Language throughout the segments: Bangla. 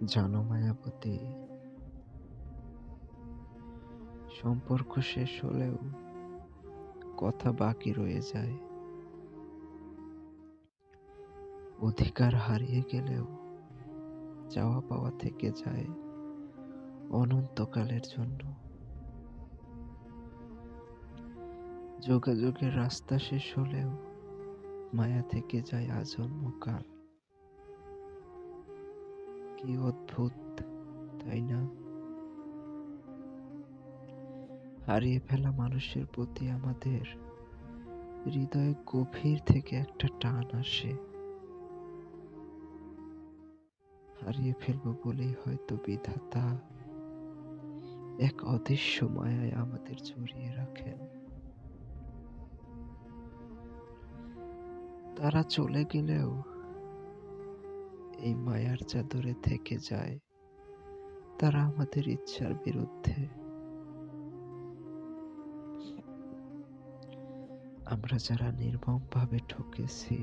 জানো মায়াবতী, সম্পর্ক শেষ হলেও কথা বাকি রয়ে যায়। অধিকার হারিয়ে গেলেও চাওয়া পাওয়া থেকে যায় অনন্তকালের জন্য। যোগাযোগের রাস্তা শেষ হলেও মায়া থেকে যায় আজন্মকাল। কি অদ্ভুত, তাই না? হারিয়ে ফেলা মানুষের প্রতি আমাদের হৃদয়ে গভীর থেকে একটা টান আসে। হারিয়ে ফেলবো বলেই হয়তো বিধাতা এক অদৃশ্য মায়ায় আমাদের জড়িয়ে রাখেন। তারা চলে গেলেও এই মায়ার চাদরে থেকে যায় তারা আমাদের ইচ্ছার বিরুদ্ধে। আমরা যারা নির্মমভাবে ঠকেছি,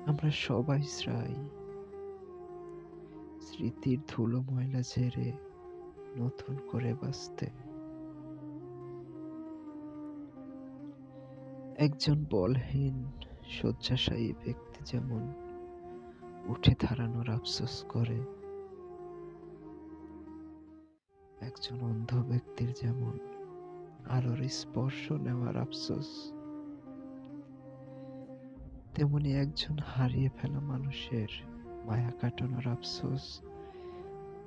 আমরা সবাই চাই স্মৃতির ধুলো ময়লা ঝেড়ে নতুন করে বাঁচতে। একজন বলহীন শয্যাশায়ী ব্যক্তি যেমন উঠে দাঁড়ানোর আফসোস করে, একজন অন্ধ ব্যক্তির যেমন আলোর স্পর্শ নেওয়ার আফসোস, তেমনি একজন হারিয়ে ফেলা মানুষের মায়া কাটানোর আফসোস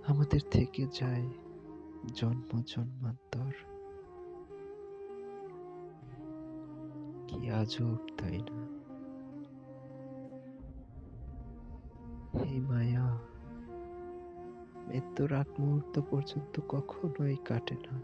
আমাদের থেকে যায় জন্ম জন্মান্তর। কি আজব, তাই না? এই মায়া মৃত্যুর আগ মুহূর্ত পর্যন্ত কখনোই কাটে না।